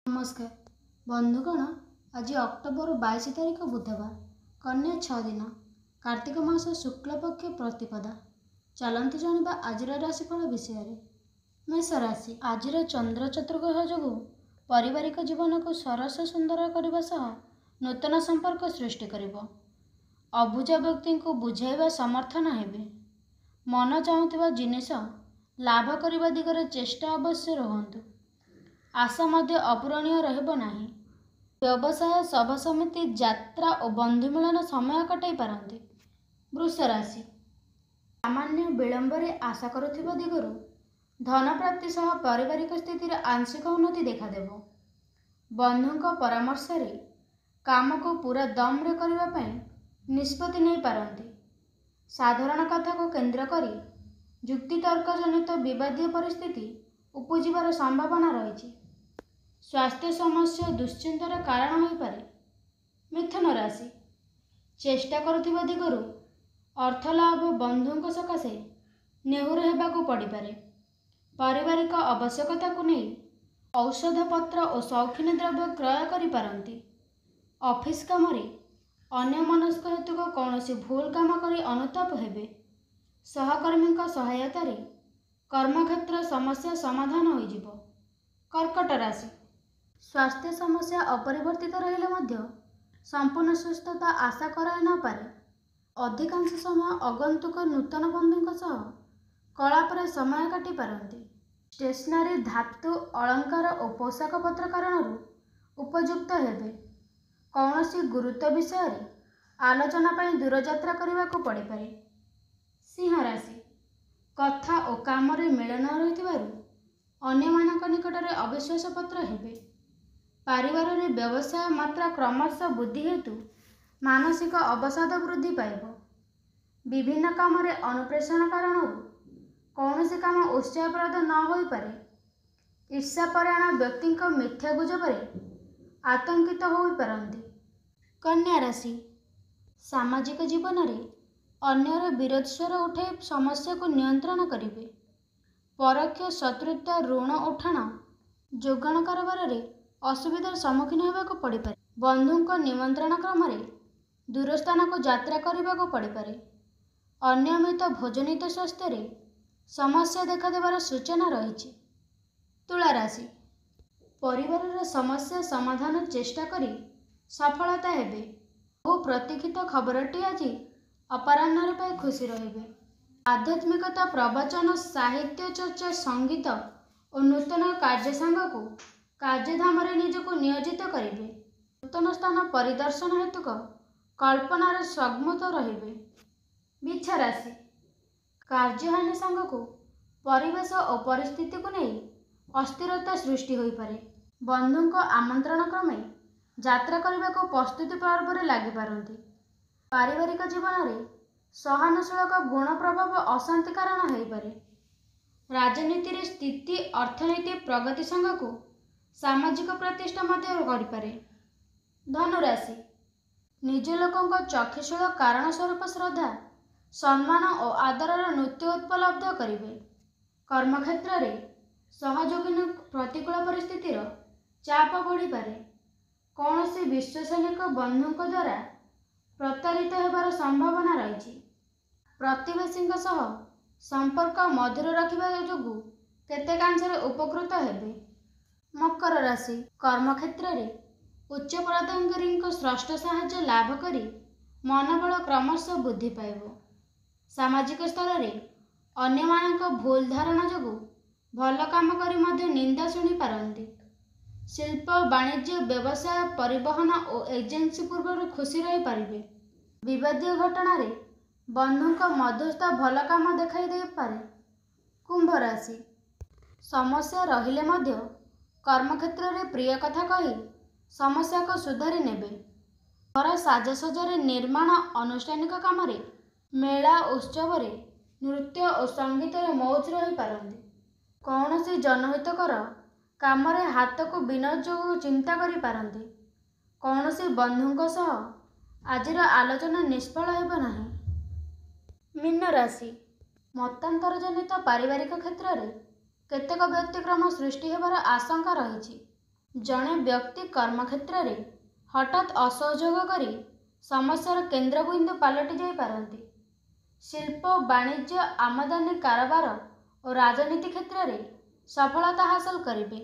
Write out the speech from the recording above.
नमस्कार बंधुगण। आज अक्टोबर 22 तारिख बुधवार, कन्या 6 दिन, कार्तिक मास शुक्लपक्ष प्रतिपदा। चलते जाना आज राशिफल विषय। मेष राशि। आज चंद्र चतुर्ग्रह जो पारिवारिक जीवन को सरस सुंदर करने सह नूतन संपर्क सृष्टि करिब। अबुझा व्यक्ति को बुझाइबा समर्थन हेबे। मन चाहुथिबा जिनिस लाभ करने दिगरे चेष्टा अवश्य रहंतु। आशा मध्य अपूरणीय रहब नाही। व्यवसाय सभा समिति यात्रा और बंधु मिलन समय कटाई पारंती। वृष राशि। सामान्य विलंब आशा करुथिबा दिगरु धन प्राप्ति सह पारिवारिक स्थिति आंशिक उन्नति देखादेव। बंधुଙ୍କ परामर्श रे काम को पूरा दम रे करबा पई निष्पत्ति नहीं पारंती। साधारण कथा को केंद्र करी युक्ति तर्क जनित विवादीय परिस्थिति उपजिबार संभावना रही। स्वास्थ्य समस्या दुश्चिंतार कारण हो पारे। मिथुन राशि। चेष्टा करुथिबा दिगरु अर्थ लाभ बंधुଙ୍କ सकाशे नेहुर हेबाकु पड़िपारे। पारिवारिक आवश्यकता को नहीं औषध पत्र और शौखिन द्रव्य क्रय करि पारंती। ऑफिस काम रे अन्य मनस्क हेतुक कौनसी भूल काम करी अनुताप हेबे। सहकर्मी सहायता रे कर्मक्षेत्र समस्या समाधान हो जिवो। कर्कट राशि। स्वास्थ्य समस्या अपरिवर्तित रहिले मध्य संपूर्ण सुस्थता आशा कराई न पारे। अधिकांश समय अगंतुक नूतन बंधुଙ୍କ सह कलापर समय काटि पारंती। स्टेशनरी धातु अलंकार और पोशाक पत्र कारण उपयुक्त हेबे। कौनसी गुरुत्व विषय रे आलोचना पई दूरयात्रा करने को पड़ पारे। सिंह राशि। कथा और काम रे मेल न रहिथिबारु अन्य मानक निकट रे अविश्वास पत्र हेबे। परिवार रे व्यवसाय मात्रा क्रमशः वृद्धि हेतु मानसिक अवसाद वृद्धि पाइब। विभिन्न काम रे अनुप्रेषण कारण कौनसी काम उत्साहप्रद न हो पारे। ईर्ष्यापरायण व्यक्ति मिथ्या गुजबरे आतंकित हो पारंती। कन्या राशि। सामाजिक जीवन रे अन्यर विरोध स्वर उठाई समस्या को नियंत्रण करिवे। परोक्ष शत्रुता ऋण उठाण जोगाण कारोबार रे असुविधार सम्मुखीन होबाक पड़िपारे। बंधुଙ୍କ निमंत्रण क्रम रे दूर स्थान को यात्रा करबाक पड़िपारे। अनियमित भोजनित स्वास्थ्य रे समस्या देखादेवार सूचना रही। तुला राशि। परिवार समस्या समाधान चेष्टा करी सफलता हेबे। बहु प्रतीक्षित खबरटी आज अपराह्न पाई खुशी रहिबे। आध्यात्मिकता प्रवचन साहित्य चर्चा संगीत और नूतन कार्य सांग को कार्यधाम निजको नियोजित करेंगे। नूतन स्थान परिदर्शन हेतुक कल्पनार संगमुत रहिबे। बिच्छा राशि। कार्यहानि सांग को परिवेश और परिस्थिति को नहीं अस्थिरता सृष्टि हो पारे। बंधुଙ୍କ आमंत्रण क्रमे यात्रा करने को प्रस्तुति पर्व रे लागि पारंती। पारिवारिक जीवन रे सहानुशूलक गुण प्रभाव अशांति कारण हो पारे। राजनीति रे स्थिति अर्थनीति प्रगति संग को सामाजिक प्रतिष्ठा मध्य करिपारे। धनुराशि। निज लोकंक चक्षुशील कारण स्वरूप श्रद्धा सम्मान और आदरर नृत्य उपलब्ध करिवे। कर्मक्षेत्र रे सहयोगी प्रतिकूल परिस्थितिर चाप बढ़ी पारे। कौनसी विश्वसनीय बंधुଙ୍କ द्वारा प्रतारित हेबार संभावना रही। प्रतिवेशी सह संपर्क मधुर रखिबा जोगु केतेकांशरे उपकृत हेबे। मकर राशि। कर्मक्षेत्र रे उच्च पदाधिकारी श्रेष्ठ साहाय्य लाभ करी मनोबल क्रमशः वृद्धि पाइब। सामाजिक स्तर रे अन्य मानक भूल धारणा जोगु भल काम करी मध्य निंदा शुणी पारंती। शिल्प वाणिज्य व्यवसाय परिवहन और एजेंसी पूर्व खुशी रही पारिबे। विवादीय घटना रे बंधुଙ୍କ मध्यस्थ भल काम देखाई दे पारे। कुंभ राशि। समस्या रहिले मध्य कर्मक्षेत्र रे प्रिय कथा कही समस्या को सुधारी नेबे। घर साजसज्जा निर्माण अनुष्ठानिक काम रे मेला उत्सव रे नृत्य और संगीत रे मौज रही पारंती। कौनसी जनहितकर काम रे हाथ को विनियोग चिंता करि पारंती। कौनसी बंधुଙ୍କ सह आजिर आलोचना निष्फल हेब नाही। मीन राशि। मतांतर जनित पारिवारिक क्षेत्र रे केतेक व्यतिक्रम सृष्टि हेबार आशंका रही। ଜଣେ ବ୍ୟକ୍ତି କର୍ମକ୍ଷେତ୍ରରେ ହଠାତ୍ ଅସହଯୋଗ କରି ସମସ୍ୟାର କେନ୍ଦ୍ରବିନ୍ଦୁ ପାଲଟି ଯାଇପାରନ୍ତି। ଶିଳ୍ପ, ବାଣିଜ୍ୟ, ଆମଦାନୀ କାରବାର ଓ ରାଜନୀତି କ୍ଷେତ୍ରରେ ସଫଳତା ହାସଲ କରିବେ।